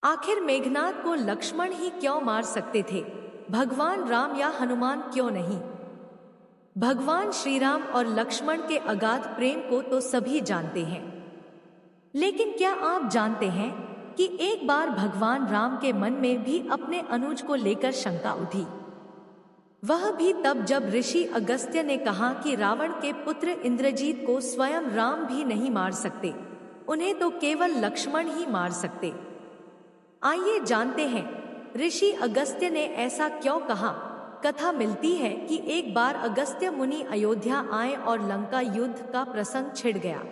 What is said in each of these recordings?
आखिर मेघनाद को लक्ष्मण ही क्यों मार सकते थे, भगवान राम या हनुमान क्यों नहीं? भगवान श्री राम और लक्ष्मण के अगाध प्रेम को तो सभी जानते हैं, लेकिन क्या आप जानते हैं कि एक बार भगवान राम के मन में भी अपने अनुज को लेकर शंका उठी। वह भी तब जब ऋषि अगस्त्य ने कहा कि रावण के पुत्र इंद्रजीत को स्वयं राम भी नहीं मार सकते, उन्हें तो केवल लक्ष्मण ही मार सकते। आइए जानते हैं ऋषि अगस्त्य ने ऐसा क्यों कहा। कथा मिलती है कि एक बार अगस्त्य मुनि अयोध्या आए और लंका युद्ध का प्रसंग छिड़ गया।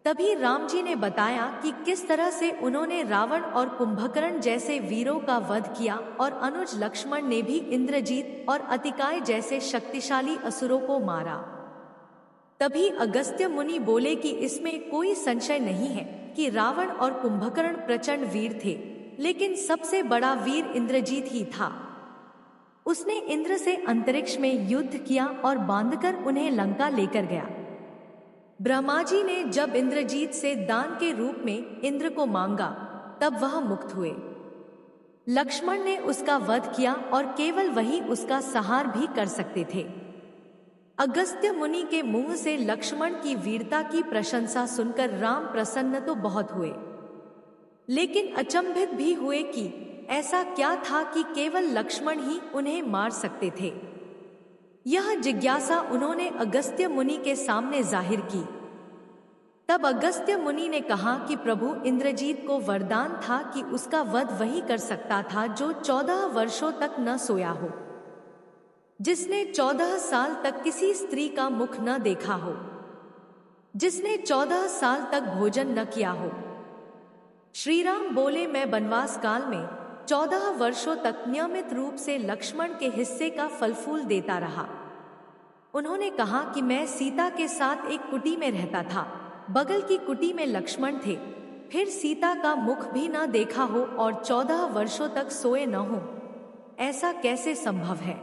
तभी राम जी ने बताया कि किस तरह से उन्होंने रावण और कुंभकर्ण जैसे वीरों का वध किया और अनुज लक्ष्मण ने भी इंद्रजीत और अतिकाय जैसे शक्तिशाली असुरों को मारा। तभी अगस्त्य मुनि बोले कि इसमें कोई संशय नहीं है कि रावण और कुंभकर्ण प्रचंड वीर थे, लेकिन सबसे बड़ा वीर इंद्रजीत ही था। उसने इंद्र से अंतरिक्ष में युद्ध किया और बांधकर उन्हें लंका लेकर गया। ब्रह्मा जी ने जब इंद्रजीत से दान के रूप में इंद्र को मांगा, तब वह मुक्त हुए। लक्ष्मण ने उसका वध किया और केवल वही उसका संहार भी कर सकते थे। अगस्त्य मुनि के मुंह से लक्ष्मण की वीरता की प्रशंसा सुनकर राम प्रसन्न तो बहुत हुए, लेकिन अचंभित भी हुए कि ऐसा क्या था कि केवल लक्ष्मण ही उन्हें मार सकते थे। यह जिज्ञासा उन्होंने अगस्त्य मुनि के सामने जाहिर की। तब अगस्त्य मुनि ने कहा कि प्रभु इंद्रजीत को वरदान था कि उसका वध वही कर सकता था जो 14 वर्षों तक न सोया हो, जिसने 14 साल तक किसी स्त्री का मुख न देखा हो, जिसने 14 साल तक भोजन न किया हो। श्री राम बोले, मैं वनवास काल में 14 वर्षों तक नियमित रूप से लक्ष्मण के हिस्से का फल फूल देता रहा। उन्होंने कहा कि मैं सीता के साथ एक कुटी में रहता था, बगल की कुटी में लक्ष्मण थे, फिर सीता का मुख भी न देखा हो और 14 वर्षों तक सोए न हो, ऐसा कैसे संभव है?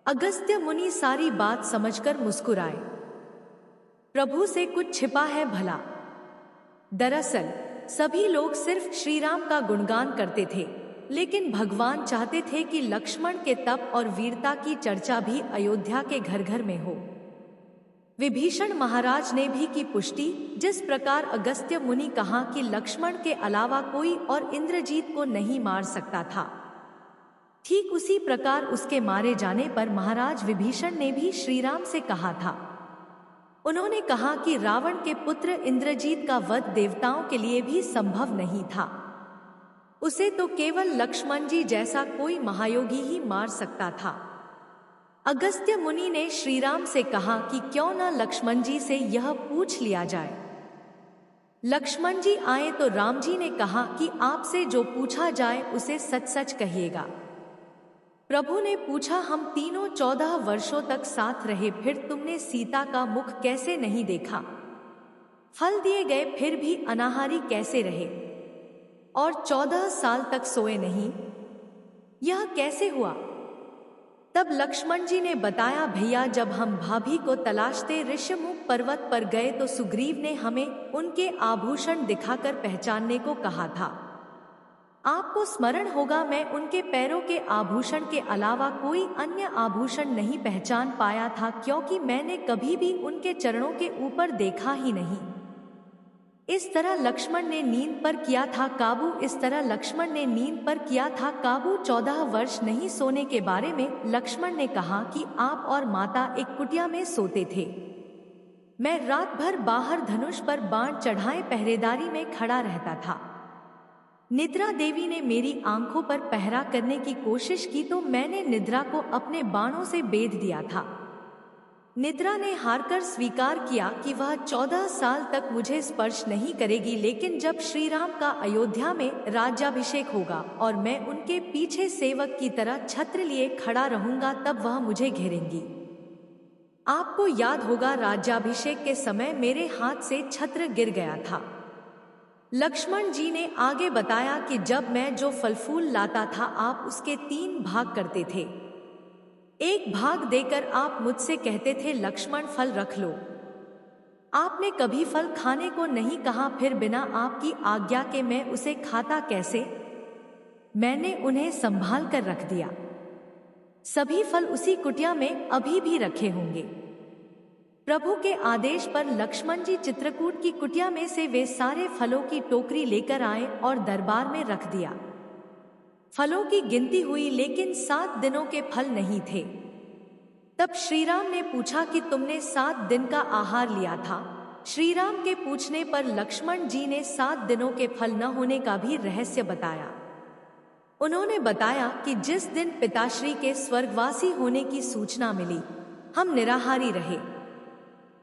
अगस्त्य मुनि सारी बात समझकर मुस्कुराए। प्रभु से कुछ छिपा है भला। दरअसल सभी लोग सिर्फ श्री राम का गुणगान करते थे, लेकिन भगवान चाहते थे कि लक्ष्मण के तप और वीरता की चर्चा भी अयोध्या के घर घर में हो। विभीषण महाराज ने भी की पुष्टि। जिस प्रकार अगस्त्य मुनि कहा कि लक्ष्मण के अलावा कोई और इंद्रजीत को नहीं मार सकता था, ठीक उसी प्रकार उसके मारे जाने पर महाराज विभीषण ने भी श्री राम से कहा था। उन्होंने कहा कि रावण के पुत्र इंद्रजीत का वध देवताओं के लिए भी संभव नहीं था, उसे तो केवल लक्ष्मण जी जैसा कोई महायोगी ही मार सकता था। अगस्त्य मुनि ने श्री राम से कहा कि क्यों न लक्ष्मण जी से यह पूछ लिया जाए। लक्ष्मण जी आए तो राम जी ने कहा कि आपसे जो पूछा जाए उसे सच सच कहिएगा। प्रभु ने पूछा, हम तीनों 14 वर्षों तक साथ रहे, फिर तुमने सीता का मुख कैसे नहीं देखा? फल दिए गए फिर भी अनाहारी कैसे रहे? और 14 साल तक सोए नहीं, यह कैसे हुआ? तब लक्ष्मण जी ने बताया, भैया जब हम भाभी को तलाशते ऋष्यमुख पर्वत पर गए तो सुग्रीव ने हमें उनके आभूषण दिखाकर पहचानने को कहा था। आपको स्मरण होगा, मैं उनके पैरों के आभूषण के अलावा कोई अन्य आभूषण नहीं पहचान पाया था, क्योंकि मैंने कभी भी उनके चरणों के ऊपर देखा ही नहीं। इस तरह लक्ष्मण ने नींद पर किया था काबू 14 वर्ष नहीं सोने के बारे में लक्ष्मण ने कहा कि आप और माता एक कुटिया में सोते थे। मैं रात भर बाहर धनुष पर बाण चढ़ाए पहरेदारी में खड़ा रहता था। निद्रा देवी ने मेरी आंखों पर पहरा करने की कोशिश की तो मैंने निद्रा को अपने बाणों से बेध दिया था। निद्रा ने हारकर स्वीकार किया कि वह 14 साल तक मुझे स्पर्श नहीं करेगी, लेकिन जब श्री राम का अयोध्या में राज्याभिषेक होगा और मैं उनके पीछे सेवक की तरह छत्र लिए खड़ा रहूंगा, तब वह मुझे घेरेंगी। आपको याद होगा, राज्याभिषेक के समय मेरे हाथ से छत्र गिर गया था। लक्ष्मण जी ने आगे बताया कि जब मैं जो फल फूल लाता था, आप उसके 3 भाग करते थे। एक भाग देकर आप मुझसे कहते थे, लक्ष्मण फल रख लो। आपने कभी फल खाने को नहीं कहा, फिर बिना आपकी आज्ञा के मैं उसे खाता कैसे? मैंने उन्हें संभाल कर रख दिया। सभी फल उसी कुटिया में अभी भी रखे होंगे। प्रभु के आदेश पर लक्ष्मण जी चित्रकूट की कुटिया में से वे सारे फलों की टोकरी लेकर आए और दरबार में रख दिया। फलों की गिनती हुई, लेकिन 7 दिनों के फल नहीं थे। तब श्रीराम ने पूछा कि तुमने 7 दिन का आहार लिया था? श्रीराम के पूछने पर लक्ष्मण जी ने 7 दिनों के फल न होने का भी रहस्य बताया। उन्होंने बताया कि जिस दिन पिताश्री के स्वर्गवासी होने की सूचना मिली, हम निराहारी रहे।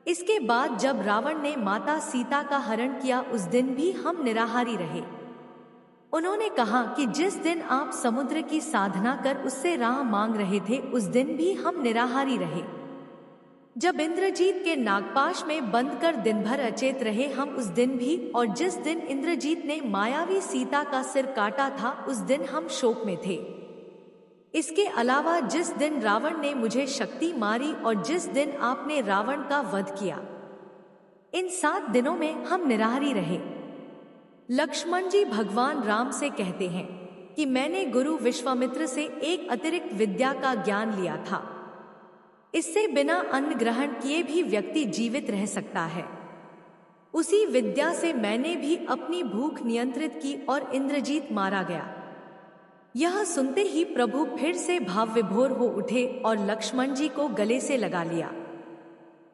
इसके बाद जब रावण ने माता सीता का हरण किया, उस दिन भी हम निराहारी रहे। उन्होंने कहा कि जिस दिन आप समुद्र की साधना कर उससे राह मांग रहे थे, उस दिन भी हम निराहारी रहे। जब इंद्रजीत के नागपाश में बंद कर दिन भर अचेत रहे, हम उस दिन भी, और जिस दिन इंद्रजीत ने मायावी सीता का सिर काटा था, उस दिन हम शोक में थे। इसके अलावा जिस दिन रावण ने मुझे शक्ति मारी और जिस दिन आपने रावण का वध किया, इन 7 दिनों में हम निराहारी रहे। लक्ष्मण जी भगवान राम से कहते हैं कि मैंने गुरु विश्वामित्र से एक अतिरिक्त विद्या का ज्ञान लिया था। इससे बिना अन्न ग्रहण किए भी व्यक्ति जीवित रह सकता है। उसी विद्या से मैंने भी अपनी भूख नियंत्रित की और इंद्रजीत मारा गया। यह सुनते ही प्रभु फिर से भाव विभोर हो उठे और लक्ष्मण जी को गले से लगा लिया।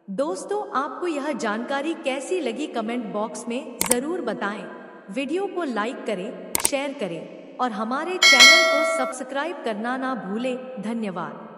दोस्तों, आपको यह जानकारी कैसी लगी कमेंट बॉक्स में जरूर बताएं। वीडियो को लाइक करें, शेयर करें और हमारे चैनल को सब्सक्राइब करना ना भूलें। धन्यवाद।